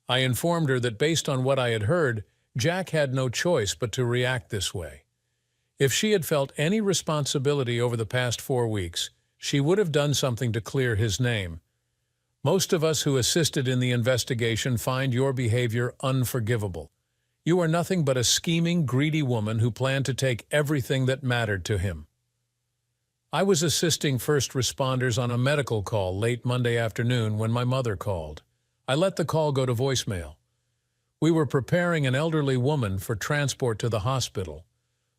A: I informed her that based on what I had heard, Jack had no choice but to react this way. If she had felt any responsibility over the past 4 weeks, she would have done something to clear his name. Most of us who assisted in the investigation find your behavior unforgivable. You are nothing but a scheming, greedy woman who planned to take everything that mattered to him. I was assisting first responders on a medical call late Monday afternoon when my mother called. I let the call go to voicemail. We were preparing an elderly woman for transport to the hospital.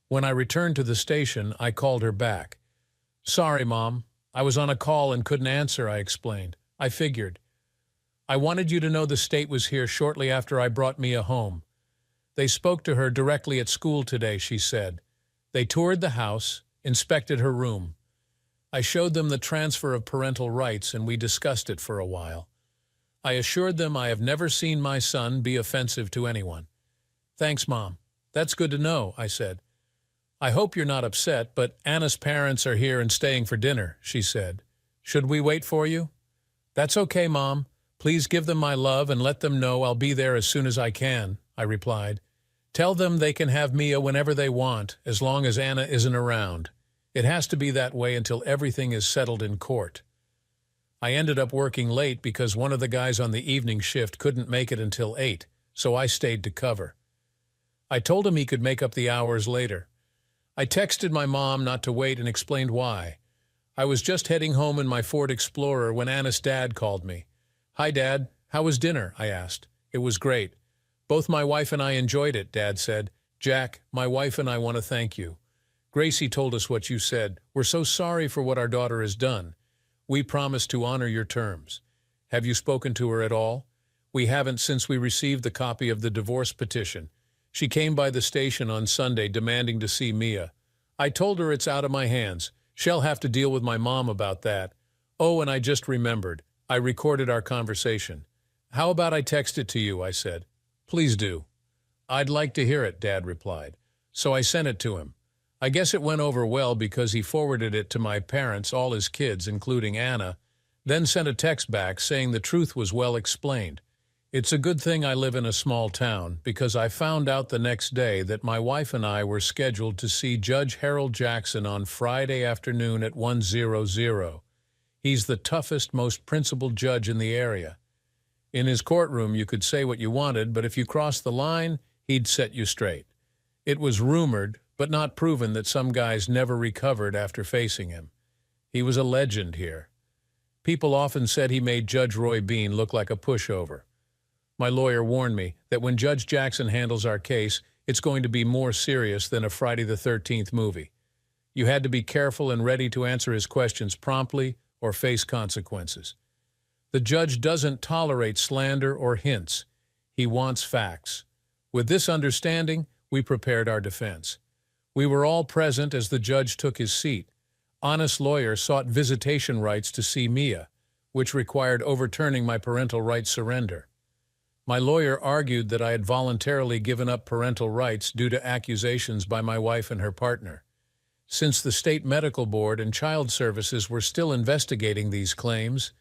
A: When I returned to the station, I called her back. "Sorry, Mom. I was on a call and couldn't answer," I explained. "I figured. I wanted you to know the state was here shortly after I brought Mia home. They spoke to her directly at school today," she said. "They toured the house, inspected her room. I showed them the transfer of parental rights and we discussed it for a while. I assured them I have never seen my son be offensive to anyone." "Thanks, Mom. That's good to know," I said. "I hope you're not upset, but Anna's parents are here and staying for dinner," she said. "Should we wait for you?" "That's okay, Mom. Please give them my love and let them know I'll be there as soon as I can," I replied. "Tell them they can have Mia whenever they want, as long as Anna isn't around. It has to be that way until everything is settled in court." I ended up working late because one of the guys on the evening shift couldn't make it until 8, so I stayed to cover. I told him he could make up the hours later. I texted my mom not to wait and explained why. I was just heading home in my Ford Explorer when Anna's dad called me. "Hi, Dad. How was dinner?" I asked. "It was great. Both my wife and I enjoyed it," Dad said. "Jack, my wife and I want to thank you. Gracie told us what you said. We're so sorry for what our daughter has done. We promise to honor your terms. Have you spoken to her at all?" "We haven't since we received the copy of the divorce petition. She came by the station on Sunday demanding to see Mia. I told her it's out of my hands. She'll have to deal with my mom about that. Oh, and I just remembered. I recorded our conversation. How about I text it to you?" I said. "Please do." "I'd like to hear it," Dad replied. So I sent it to him. I guess it went over well because he forwarded it to my parents, all his kids, including Anna, then sent a text back saying the truth was well explained. It's a good thing I live in a small town because I found out the next day that my wife and I were scheduled to see Judge Harold Jackson on Friday afternoon at 1:00. He's the toughest, most principled judge in the area. In his courtroom, you could say what you wanted, but if you crossed the line, he'd set you straight. It was rumored, but not proven, that some guys never recovered after facing him. He was a legend here. People often said he made Judge Roy Bean look like a pushover. My lawyer warned me that when Judge Jackson handles our case, it's going to be more serious than a Friday the 13th movie. You had to be careful and ready to answer his questions promptly or face consequences. The judge doesn't tolerate slander or hints. He wants facts. With this understanding, we prepared our defense. We were all present as the judge took his seat. Honest lawyer sought visitation rights to see Mia, which required overturning my parental rights surrender. My lawyer argued that I had voluntarily given up parental rights due to accusations by my wife and her partner. Since the State Medical Board and Child Services were still investigating these claims,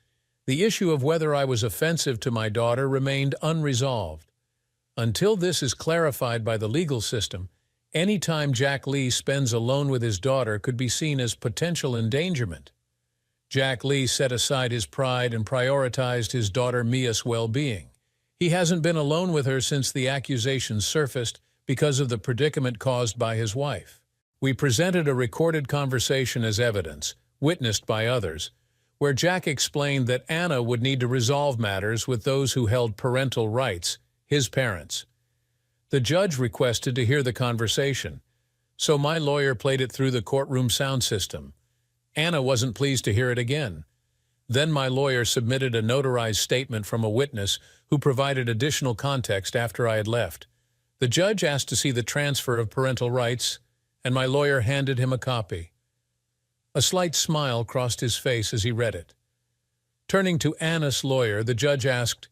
A: the issue of whether I was offensive to my daughter remained unresolved. Until this is clarified by the legal system, any time Jack Lee spends alone with his daughter could be seen as potential endangerment. Jack Lee set aside his pride and prioritized his daughter Mia's well-being. He hasn't been alone with her since the accusations surfaced because of the predicament caused by his wife. We presented a recorded conversation as evidence, witnessed by others, where Jack explained that Anna would need to resolve matters with those who held parental rights, his parents. The judge requested to hear the conversation, so my lawyer played it through the courtroom sound system. Anna wasn't pleased to hear it again. Then my lawyer submitted a notarized statement from a witness who provided additional context after I had left. The judge asked to see the transfer of parental rights, and my lawyer handed him a copy. A slight smile crossed his face as he read it. Turning to Anna's lawyer, the judge asked,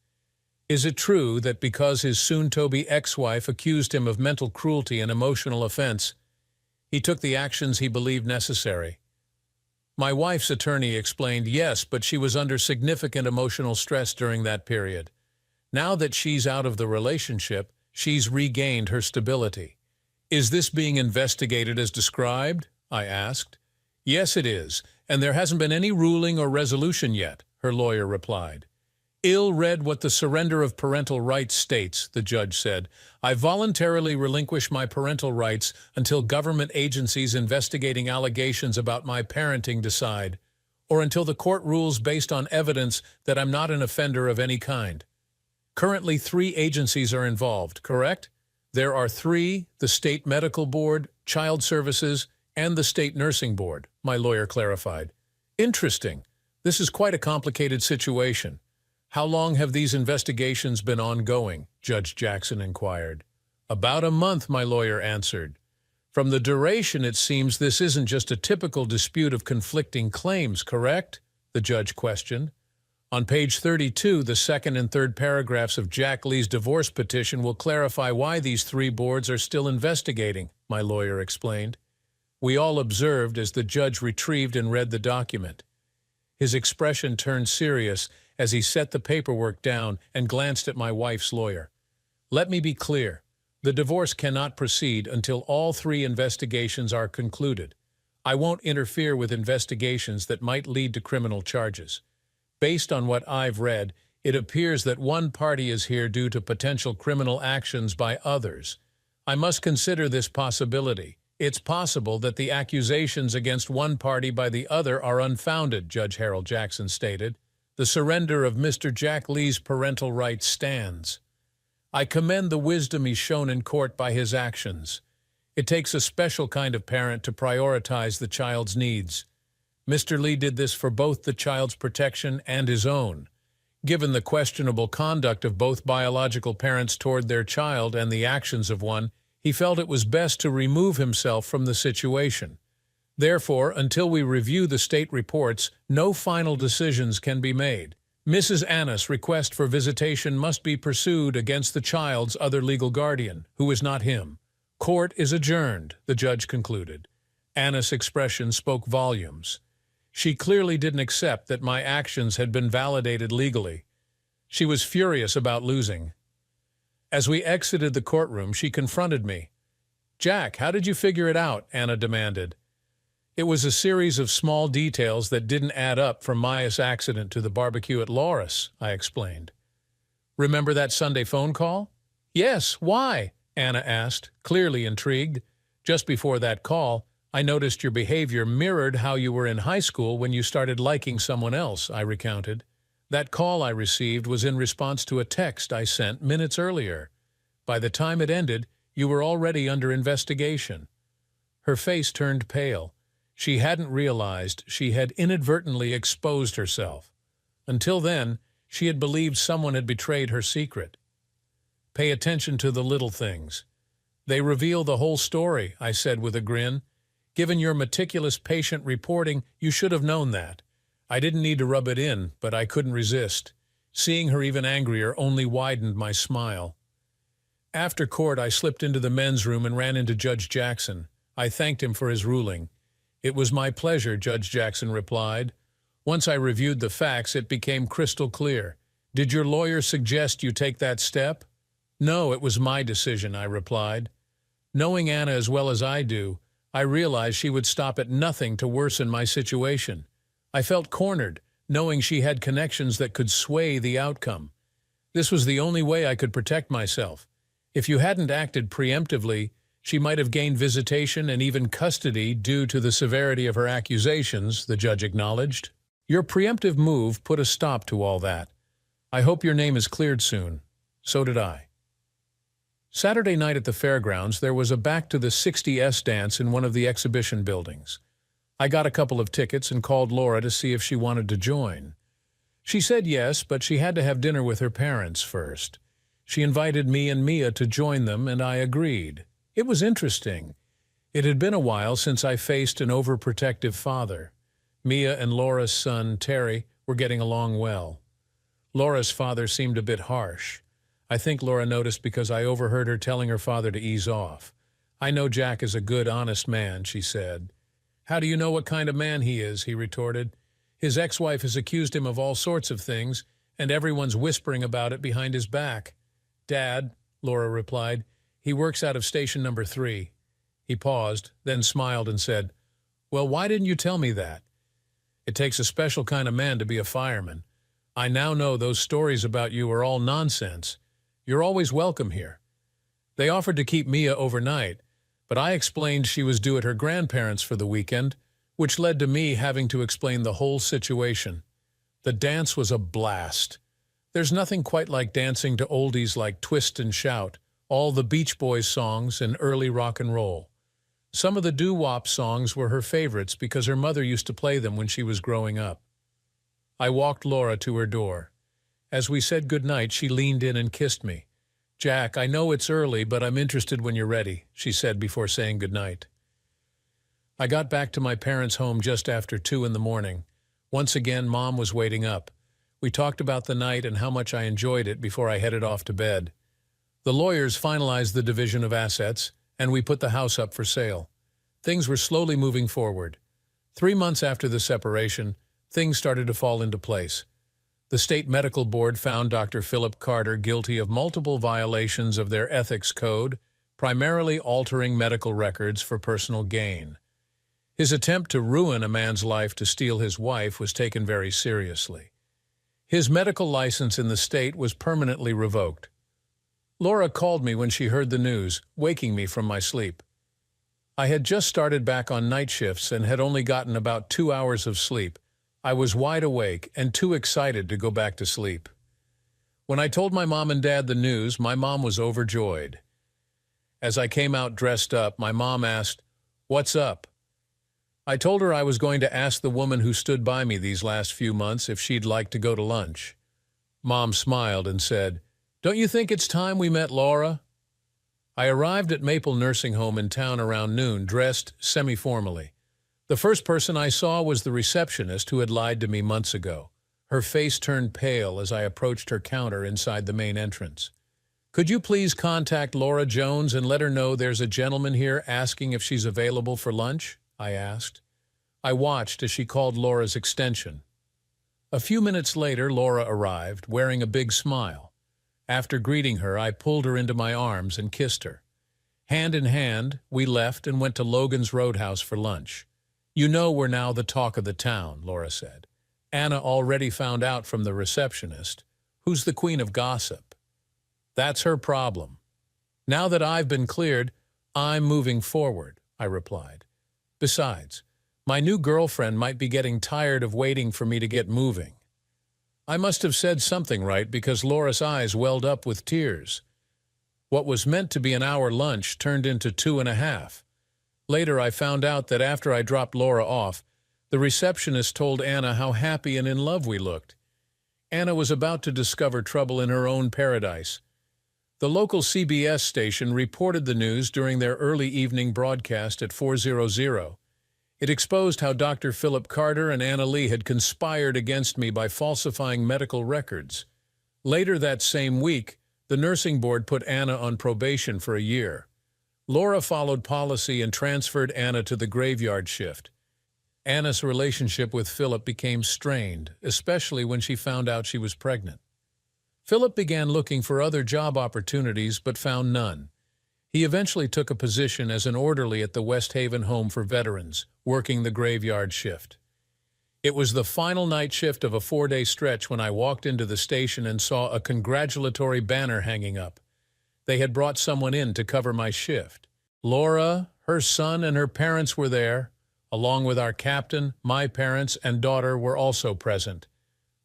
A: "Is it true that because his soon-to-be ex-wife accused him of mental cruelty and emotional offense, he took the actions he believed necessary?" My wife's attorney explained, "Yes, but she was under significant emotional stress during that period. Now that she's out of the relationship, she's regained her stability." "Is this being investigated as described?" I asked. "Yes, it is, and there hasn't been any ruling or resolution yet," her lawyer replied. "Ill read what the surrender of parental rights states," the judge said. "I voluntarily relinquish my parental rights until government agencies investigating allegations about my parenting decide, or until the court rules based on evidence that I'm not an offender of any kind." Currently, 3 agencies are involved, correct? There are 3, the State Medical Board, Child Services, and the State Nursing Board, my lawyer clarified. "Interesting. This is quite a complicated situation. How long have these investigations been ongoing?" Judge Jackson inquired. "About a month," my lawyer answered. "From the duration, it seems this isn't just a typical dispute of conflicting claims, correct?" the judge questioned. "On page 32, the second and third paragraphs of Jack Lee's divorce petition will clarify why these 3 boards are still investigating," my lawyer explained. We all observed as the judge retrieved and read the document. His expression turned serious as he set the paperwork down and glanced at my wife's lawyer. "Let me be clear. The divorce cannot proceed until all 3 investigations are concluded. I won't interfere with investigations that might lead to criminal charges. Based on what I've read, it appears that one party is here due to potential criminal actions by others. I must consider this possibility. It's possible that the accusations against one party by the other are unfounded," Judge Harold Jackson stated. "The surrender of Mr. Jack Lee's parental rights stands. I commend the wisdom he's shown in court by his actions. It takes a special kind of parent to prioritize the child's needs. Mr. Lee did this for both the child's protection and his own. Given the questionable conduct of both biological parents toward their child and the actions of one, he felt it was best to remove himself from the situation. Therefore, until we review the state reports, no final decisions can be made. Mrs. Anna's request for visitation must be pursued against the child's other legal guardian, who is not him. Court is adjourned," the judge concluded. Anna's expression spoke volumes. She clearly didn't accept that my actions had been validated legally. She was furious about losing. As we exited the courtroom, she confronted me. "Jack, how did you figure it out?" Anna demanded. "It was a series of small details that didn't add up from Maya's accident to the barbecue at Loris," I explained. "Remember that Sunday phone call?" "Yes, why?" Anna asked, clearly intrigued. "Just before that call, I noticed your behavior mirrored how you were in high school when you started liking someone else," I recounted. "That call I received was in response to a text I sent minutes earlier. By the time it ended, you were already under investigation." Her face turned pale. She hadn't realized she had inadvertently exposed herself. Until then, she had believed someone had betrayed her secret. "Pay attention to the little things. They reveal the whole story," I said with a grin. "Given your meticulous patient reporting, you should have known that." I didn't need to rub it in, but I couldn't resist. Seeing her even angrier only widened my smile. After court, I slipped into the men's room and ran into Judge Jackson. I thanked him for his ruling. "It was my pleasure," Judge Jackson replied. "Once I reviewed the facts, it became crystal clear. Did your lawyer suggest you take that step?" "No, it was my decision," I replied. Knowing Anna as well as I do, I realized she would stop at nothing to worsen my situation. I felt cornered, knowing she had connections that could sway the outcome. This was the only way I could protect myself. If you hadn't acted preemptively, she might have gained visitation and even custody due to the severity of her accusations, the judge acknowledged. "Your preemptive move put a stop to all that. I hope your name is cleared soon." So did I. Saturday night at the fairgrounds, there was a Back to the 60s dance in one of the exhibition buildings. I got a couple of tickets and called Laura to see if she wanted to join. She said yes, but she had to have dinner with her parents first. She invited me and Mia to join them, and I agreed. It was interesting. It had been a while since I faced an overprotective father. Mia and Laura's son, Terry, were getting along well. Laura's father seemed a bit harsh. I think Laura noticed because I overheard her telling her father to ease off. "I know Jack is a good, honest man," she said. "How do you know what kind of man he is?" he retorted. "His ex-wife has accused him of all sorts of things, and everyone's whispering about it behind his back." "Dad," Laura replied, "he works out of station number 3. He paused, then smiled and said, "Well, why didn't you tell me that? It takes a special kind of man to be a fireman. I now know those stories about you are all nonsense. You're always welcome here." They offered to keep Mia overnight, but I explained she was due at her grandparents' for the weekend, which led to me having to explain the whole situation. The dance was a blast. There's nothing quite like dancing to oldies like Twist and Shout, all the Beach Boys songs, and early rock and roll. Some of the doo-wop songs were her favorites because her mother used to play them when she was growing up. I walked Laura to her door. As we said goodnight, she leaned in and kissed me. "Jack, I know it's early, but I'm interested when you're ready," she said before saying goodnight. I got back to my parents' home just after 2 in the morning. Once again, Mom was waiting up. We talked about the night and how much I enjoyed it before I headed off to bed. The lawyers finalized the division of assets, and we put the house up for sale. Things were slowly moving forward. 3 months after the separation, things started to fall into place. The state medical board found Dr. Philip Carter guilty of multiple violations of their ethics code, primarily altering medical records for personal gain. His attempt to ruin a man's life to steal his wife was taken very seriously. His medical license in the state was permanently revoked. Laura called me when she heard the news, waking me from my sleep. I had just started back on night shifts and had only gotten about 2 hours of sleep. I was wide awake and too excited to go back to sleep. When I told my mom and dad the news, my mom was overjoyed. As I came out dressed up, my mom asked, "What's up?" I told her I was going to ask the woman who stood by me these last few months if she'd like to go to lunch. Mom smiled and said, "Don't you think it's time we met Laura?" I arrived at Maple Nursing Home in town around noon, dressed semi-formally. The first person I saw was the receptionist who had lied to me months ago. Her face turned pale as I approached her counter inside the main entrance. "Could you please contact Laura Jones and let her know there's a gentleman here asking if she's available for lunch?" I asked. I watched as she called Laura's extension. A few minutes later, Laura arrived, wearing a big smile. After greeting her, I pulled her into my arms and kissed her. Hand in hand, we left and went to Logan's Roadhouse for lunch. "You know we're now the talk of the town," Laura said. "Anna already found out from the receptionist, who's the queen of gossip. That's her problem. Now that I've been cleared, I'm moving forward," I replied. "Besides, my new girlfriend might be getting tired of waiting for me to get moving." I must have said something right because Laura's eyes welled up with tears. What was meant to be an hour lunch turned into 2.5. Later, I found out that after I dropped Laura off, the receptionist told Anna how happy and in love we looked. Anna was about to discover trouble in her own paradise. The local CBS station reported the news during their early evening broadcast at 4:00. It exposed how Dr. Philip Carter and Anna Lee had conspired against me by falsifying medical records. Later that same week, the nursing board put Anna on probation for a year. Laura followed policy and transferred Anna to the graveyard shift. Anna's relationship with Philip became strained, especially when she found out she was pregnant. Philip began looking for other job opportunities but found none. He eventually took a position as an orderly at the West Haven Home for Veterans, working the graveyard shift. It was the final night shift of a 4-day stretch when I walked into the station and saw a congratulatory banner hanging up. They had brought someone in to cover my shift. Laura, her son, and her parents were there. Along with our captain, my parents, and daughter were also present.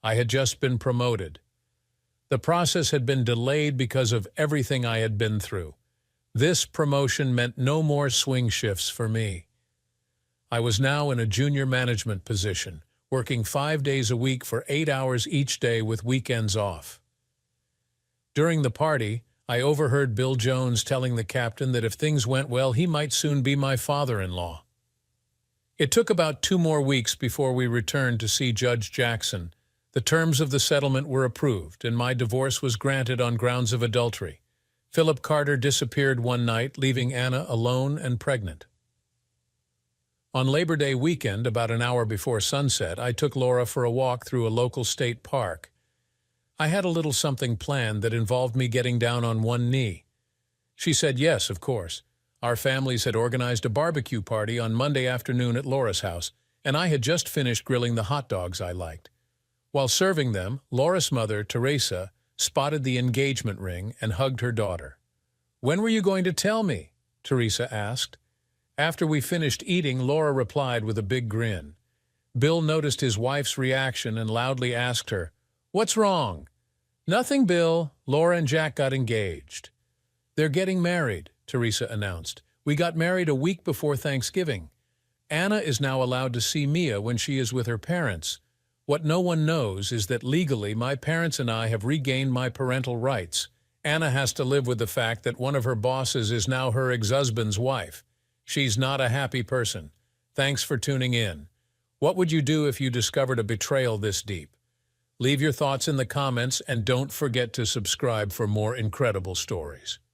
A: I had just been promoted. The process had been delayed because of everything I had been through. This promotion meant no more swing shifts for me. I was now in a junior management position, working 5 days a week for 8 hours each day with weekends off. During the party, I overheard Bill Jones telling the captain that if things went well, he might soon be my father-in-law. It took about 2 more weeks before we returned to see Judge Jackson, The terms of the settlement were approved, and my divorce was granted on grounds of adultery. Philip Carter disappeared one night, leaving Anna alone and pregnant. On Labor Day weekend, about an hour before sunset, I took Laura for a walk through a local state park. I had a little something planned that involved me getting down on one knee. She said yes, of course. Our families had organized a barbecue party on Monday afternoon at Laura's house, and I had just finished grilling the hot dogs I liked. While serving them, Laura's mother, Teresa, spotted the engagement ring and hugged her daughter. "When were you going to tell me?" Teresa asked. After we finished eating, Laura replied with a big grin. Bill noticed his wife's reaction and loudly asked her, "What's wrong?" "Nothing, Bill. Laura and Jack got engaged." "They're getting married," Teresa announced. "We got married a week before Thanksgiving. Anna is now allowed to see Mia when she is with her parents. What no one knows is that legally my parents and I have regained my parental rights. Anna has to live with the fact that one of her bosses is now her ex-husband's wife. She's not a happy person. Thanks for tuning in. What would you do if you discovered a betrayal this deep? Leave your thoughts in the comments and don't forget to subscribe for more incredible stories.